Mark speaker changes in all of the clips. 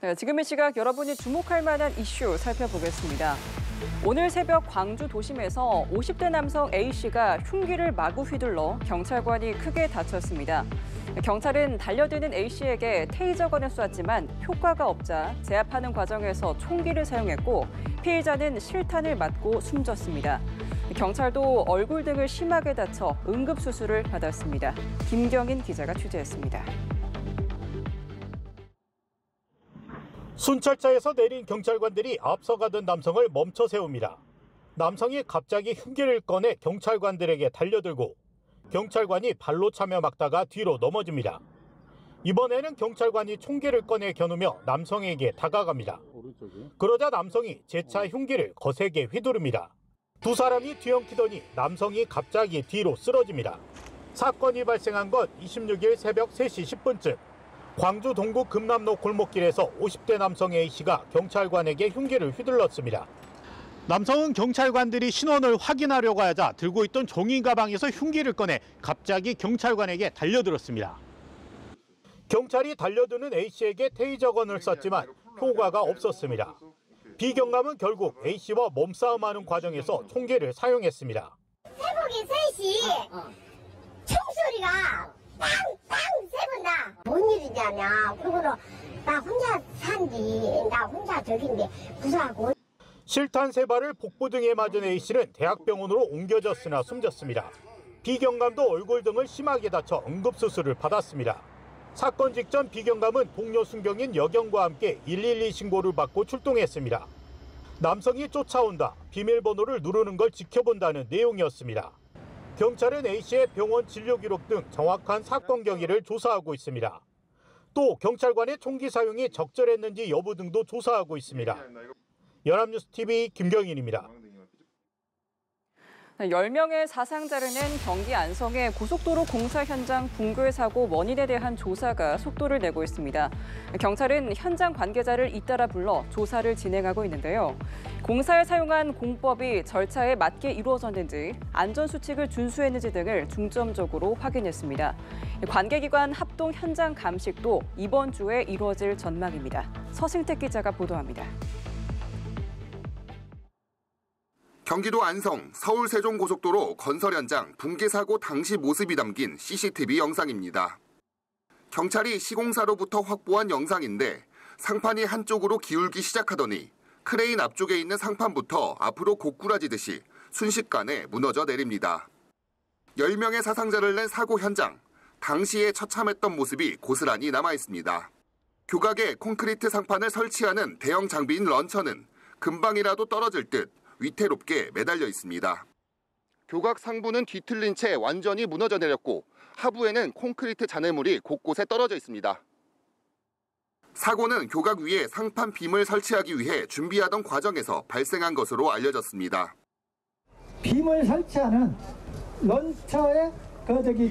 Speaker 1: 네, 지금 이 시각 여러분이 주목할 만한 이슈 살펴보겠습니다. 오늘 새벽 광주 도심에서 50대 남성 A씨가 흉기를 마구 휘둘러 경찰관이 크게 다쳤습니다. 경찰은 달려드는 A씨에게 테이저건을 쐈지만 효과가 없자 제압하는 과정에서 총기를 사용했고 피해자는 실탄을 맞고 숨졌습니다. 경찰도 얼굴 등을 심하게 다쳐 응급수술을 받았습니다. 김경인 기자가 취재했습니다.
Speaker 2: 순찰차에서 내린 경찰관들이 앞서가던 남성을 멈춰 세웁니다. 남성이 갑자기 흉기를 꺼내 경찰관들에게 달려들고 경찰관이 발로 차며 막다가 뒤로 넘어집니다. 이번에는 경찰관이 총기를 꺼내 겨누며 남성에게 다가갑니다. 그러자 남성이 재차 흉기를 거세게 휘두릅니다. 두 사람이 뒤엉키더니 남성이 갑자기 뒤로 쓰러집니다. 사건이 발생한 건 26일 새벽 3시 10분쯤. 광주 동구 금남로 골목길에서 50대 남성 A씨가 경찰관에게 흉기를 휘둘렀습니다. 남성은 경찰관들이 신원을 확인하려고 하자 들고 있던 종이 가방에서 흉기를 꺼내 갑자기 경찰관에게 달려들었습니다. 경찰이 달려드는 A씨에게 테이저건을 쐈지만 효과가 없었습니다. 비경감은 결국 A씨와 몸싸움하는 과정에서 총기를 사용했습니다.
Speaker 3: 새벽에 3시 총소리가 빵빵 세 번 나. 뭔 일이냐면 그거는 나 혼자 산디 나 혼자 저긴데 부사하고.
Speaker 2: 실탄 3발을 복부 등에 맞은 A씨는 대학병원으로 옮겨졌으나 숨졌습니다. 비경감도 얼굴 등을 심하게 다쳐 응급수술을 받았습니다. 사건 직전 비경감은 동료 순경인 여경과 함께 112 신고를 받고 출동했습니다. 남성이 쫓아온다, 비밀번호를 누르는 걸 지켜본다는 내용이었습니다. 경찰은 A씨의 병원 진료 기록 등 정확한 사건 경위를 조사하고 있습니다. 또 경찰관의 총기 사용이 적절했는지 여부 등도 조사하고 있습니다. 연합뉴스TV 김경인입니다.
Speaker 1: 10명의 사상자를 낸 경기 안성의 고속도로 공사 현장 붕괴 사고 원인에 대한 조사가 속도를 내고 있습니다. 경찰은 현장 관계자를 잇따라 불러 조사를 진행하고 있는데요. 공사에 사용한 공법이 절차에 맞게 이루어졌는지, 안전수칙을 준수했는지 등을 중점적으로 확인했습니다. 관계기관 합동 현장 감식도 이번 주에 이루어질 전망입니다. 서승택 기자가 보도합니다.
Speaker 4: 경기도 안성 서울 세종고속도로 건설 현장 붕괴 사고 당시 모습이 담긴 CCTV 영상입니다. 경찰이 시공사로부터 확보한 영상인데 상판이 한쪽으로 기울기 시작하더니 크레인 앞쪽에 있는 상판부터 앞으로 고꾸라지듯이 순식간에 무너져 내립니다. 10명의 사상자를 낸 사고 현장, 당시에 처참했던 모습이 고스란히 남아있습니다. 교각에 콘크리트 상판을 설치하는 대형 장비인 런처는 금방이라도 떨어질 듯 위태롭게 매달려 있습니다. 교각 상부는 뒤틀린 채 완전히 무너져 내렸고 하부에는 콘크리트 잔해물이 곳곳에 떨어져 있습니다. 사고는 교각 위에 상판 빔을 설치하기 위해 준비하던 과정에서 발생한 것으로 알려졌습니다.
Speaker 5: 빔을 설치하는 런처의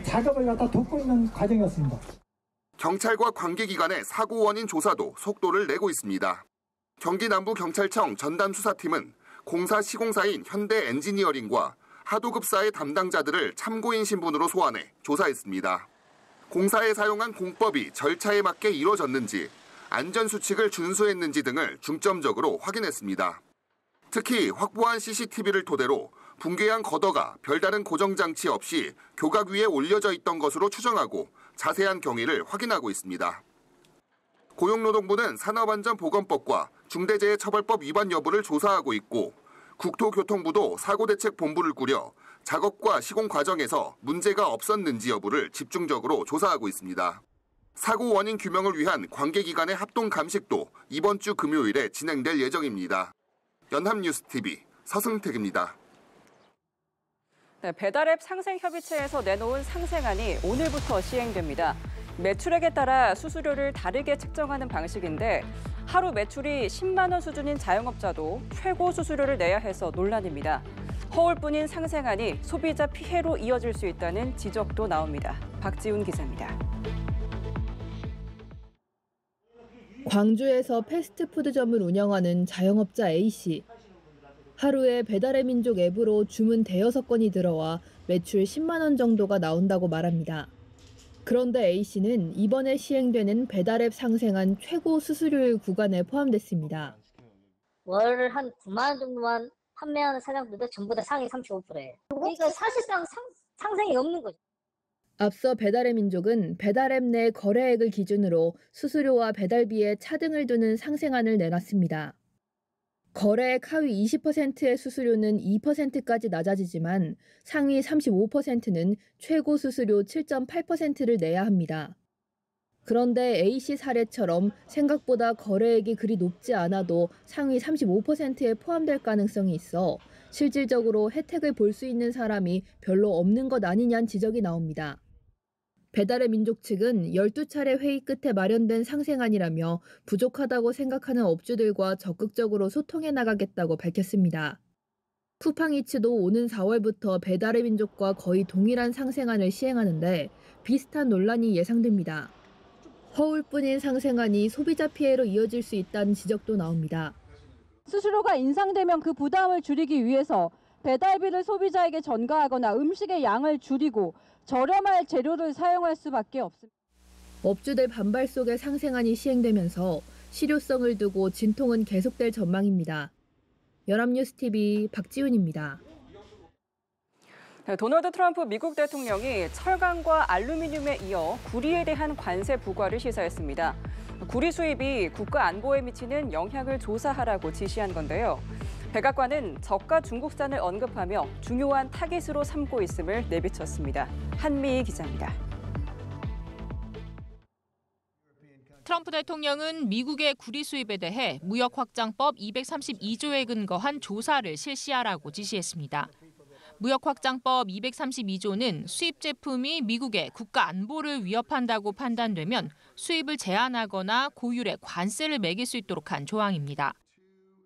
Speaker 5: 작업을 갖다 돕고 있는 과정이었습니다.
Speaker 4: 경찰과 관계기관의 사고 원인 조사도 속도를 내고 있습니다. 경기 남부경찰청 전담수사팀은 공사 시공사인 현대 엔지니어링과 하도급사의 담당자들을 참고인 신분으로 소환해 조사했습니다. 공사에 사용한 공법이 절차에 맞게 이루어졌는지, 안전수칙을 준수했는지 등을 중점적으로 확인했습니다. 특히 확보한 CCTV를 토대로 붕괴한 걷어가 별다른 고정장치 없이 교각 위에 올려져 있던 것으로 추정하고 자세한 경위를 확인하고 있습니다. 고용노동부는 산업안전보건법과 중대재해처벌법 위반 여부를 조사하고 있고 국토교통부도 사고대책본부를 꾸려 작업과 시공 과정에서 문제가 없었는지 여부를 집중적으로 조사하고 있습니다. 사고 원인 규명을 위한 관계기관의 합동 감식도 이번 주 금요일에 진행될 예정입니다. 연합뉴스TV 서승택입니다.
Speaker 1: 네, 배달앱 상생협의체에서 내놓은 상생안이 오늘부터 시행됩니다. 매출액에 따라 수수료를 다르게 책정하는 방식인데 하루 매출이 10만 원 수준인 자영업자도 최고 수수료를 내야 해서 논란입니다. 허울뿐인 상생안이 소비자 피해로 이어질 수 있다는 지적도 나옵니다. 박지훈 기자입니다.
Speaker 6: 광주에서 패스트푸드점을 운영하는 자영업자 A씨. 하루에 배달의 민족 앱으로 주문 대여섯 건이 들어와 매출 10만 원 정도가 나온다고 말합니다. 그런데 A씨는 이번에 시행되는 배달앱 상생한 최고 수수료율 구간에 포함됐습니다.
Speaker 7: 월 한 9만 원 정도만 판매하는 사장들도 전부 다 상위 35%예요. 그러니까 사실상 상생이 없는 거죠.
Speaker 6: 앞서 배달의 민족은 배달앱 내 거래액을 기준으로 수수료와 배달비에 차등을 두는 상생안을 내놨습니다. 거래액 하위 20%의 수수료는 2%까지 낮아지지만 상위 35%는 최고 수수료 7.8%를 내야 합니다. 그런데 A씨 사례처럼 생각보다 거래액이 그리 높지 않아도 상위 35%에 포함될 가능성이 있어 실질적으로 혜택을 볼 수 있는 사람이 별로 없는 것 아니냐는 지적이 나옵니다. 배달의 민족 측은 12차례 회의 끝에 마련된 상생안이라며 부족하다고 생각하는 업주들과 적극적으로 소통해 나가겠다고 밝혔습니다. 쿠팡이츠도 오는 4월부터 배달의 민족과 거의 동일한 상생안을 시행하는데 비슷한 논란이 예상됩니다. 허울뿐인 상생안이 소비자 피해로 이어질 수 있다는 지적도 나옵니다.
Speaker 8: 수수료가 인상되면 그 부담을 줄이기 위해서 배달비를 소비자에게 전가하거나 음식의 양을 줄이고 저렴할 재료를 사용할 수밖에 없습니다.
Speaker 6: 업주들 반발 속에 상생안이 시행되면서 실효성을 두고 진통은 계속될 전망입니다. 연합뉴스TV 박지훈입니다.
Speaker 1: 도널드 트럼프 미국 대통령이 철강과 알루미늄에 이어 구리에 대한 관세 부과를 시사했습니다. 구리 수입이 국가 안보에 미치는 영향을 조사하라고 지시한 건데요. 백악관은 저가 중국산을 언급하며 중요한 타깃으로 삼고 있음을 내비쳤습니다. 한미희 기자입니다.
Speaker 9: 트럼프 대통령은 미국의 구리 수입에 대해 무역확장법 232조에 근거한 조사를 실시하라고 지시했습니다. 무역확장법 232조는 수입 제품이 미국의 국가 안보를 위협한다고 판단되면 수입을 제한하거나 고율의 관세를 매길 수 있도록 한 조항입니다.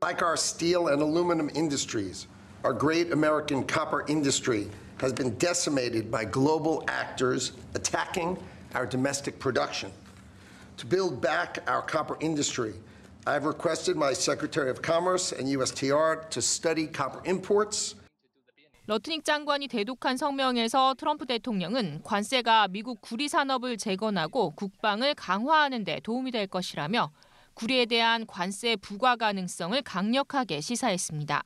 Speaker 10: Like our steel and aluminum industries, our great American copper industry has been decimated by global actors attacking our domestic production. To build back our copper industry, I've requested my Secretary of Commerce and USTR to study copper imports.
Speaker 9: 러트닉 장관이 대독한 성명에서 트럼프 대통령은 관세가 미국 구리 산업을 재건하고 국방을 강화하는 데 도움이 될 것이라며 구리에 대한 관세 부과 가능성을 강력하게 시사했습니다.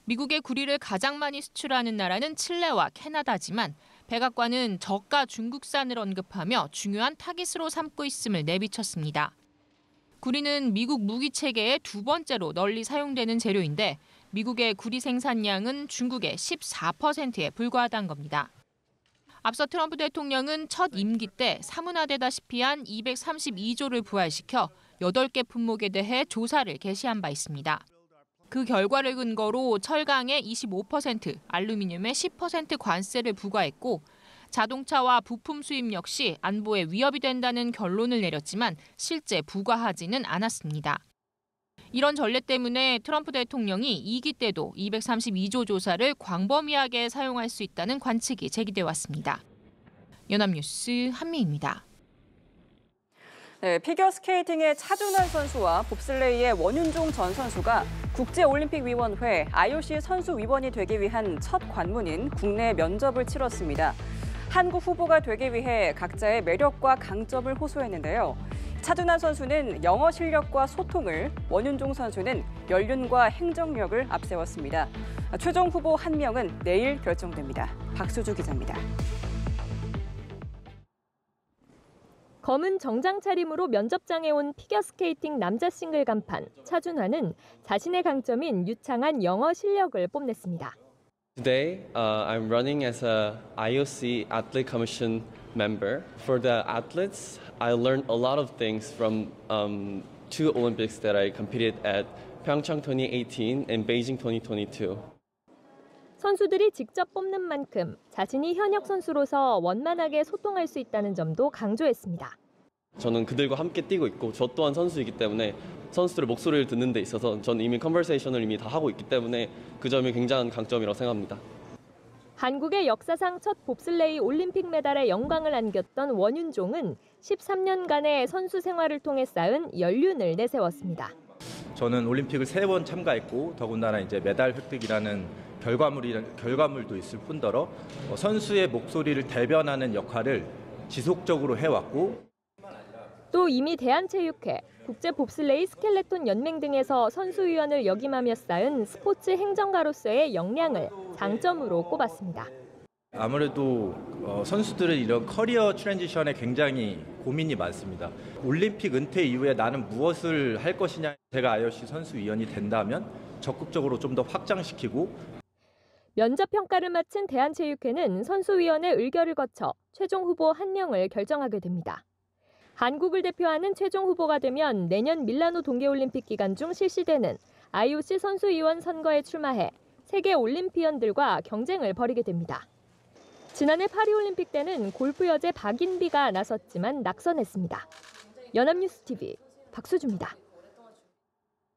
Speaker 9: 미국의 구리를 가장 많이 수출하는 나라는 칠레와 캐나다지만 백악관은 저가 중국산을 언급하며 중요한 타깃으로 삼고 있음을 내비쳤습니다. 구리는 미국 무기 체계의 두 번째로 널리 사용되는 재료인데 미국의 구리 생산량은 중국의 14%에 불과하다는 겁니다. 앞서 트럼프 대통령은 첫 임기 때 사문화되다시피 한 232조를 부활시켜 8개 품목에 대해 조사를 개시한 바 있습니다. 그 결과를 근거로 철강에 25%, 알루미늄에 10% 관세를 부과했고 자동차와 부품 수입 역시 안보에 위협이 된다는 결론을 내렸지만 실제 부과하지는 않았습니다. 이런 전례 때문에 트럼프 대통령이 2기 때도 232조 조사를 광범위하게 사용할 수 있다는 관측이 제기돼 왔습니다. 연합뉴스 한미희입니다.
Speaker 1: 네, 피겨스케이팅의 차준환 선수와 봅슬레이의 원윤종 전 선수가 국제올림픽위원회 IOC 선수위원이 되기 위한 첫 관문인 국내 면접을 치렀습니다. 한국 후보가 되기 위해 각자의 매력과 강점을 호소했는데요. 차준환 선수는 영어 실력과 소통을, 원윤종 선수는 연륜과 행정력을 앞세웠습니다. 최종 후보 1명은 내일 결정됩니다. 박수주 기자입니다.
Speaker 11: 검은 정장 차림으로 면접장에 온 피겨스케이팅 남자 싱글 간판 차준환은 자신의 강점인 유창한 영어 실력을 뽐냈습니다.
Speaker 12: Today, I'm running as a IOC Athlete Commission member. For the athletes, I learned a lot of things from 2 Olympics that I competed at Pyeongchang 2018 and Beijing 2022.
Speaker 11: 선수들이 직접 뽑는 만큼 자신이 현역 선수로서 원만하게 소통할 수 있다는 점도 강조했습니다.
Speaker 12: 저는 그들과 함께 뛰고 있고 저 또한 선수이기 때문에 선수들의 목소리를 듣는 데 있어서 저는 이미 컨버세이션을 이미 다 하고 있기 때문에 그 점이 굉장한 강점이라고 생각합니다.
Speaker 11: 한국의 역사상 첫 봅슬레이 올림픽 메달에 영광을 안겼던 원윤종은 13년간의 선수 생활을 통해 쌓은 연륜을 내세웠습니다.
Speaker 13: 저는 올림픽을 3번 참가했고 더군다나 이제 메달 획득이라는 결과물도 있을 뿐더러 선수의 목소리를 대변하는 역할을 지속적으로 해왔고
Speaker 11: 또 이미 대한체육회, 국제봅슬레이 스켈레톤 연맹 등에서 선수위원을 역임하며 쌓은 스포츠 행정가로서의 역량을 장점으로 꼽았습니다.
Speaker 13: 아무래도 선수들은 이런 커리어 트랜지션에 굉장히 고민이 많습니다. 올림픽 은퇴 이후에 나는 무엇을 할 것이냐. 제가 IOC 선수위원이 된다면 적극적으로 좀 더 확장시키고
Speaker 11: 면접 평가를 마친 대한체육회는 선수위원회 의결을 거쳐 최종 후보 1명을 결정하게 됩니다. 한국을 대표하는 최종 후보가 되면 내년 밀라노 동계올림픽 기간 중 실시되는 IOC 선수위원 선거에 출마해 세계 올림피언들과 경쟁을 벌이게 됩니다. 지난해 파리올림픽 때는 골프 여제 박인비가 나섰지만 낙선했습니다. 연합뉴스 TV 박수주입니다.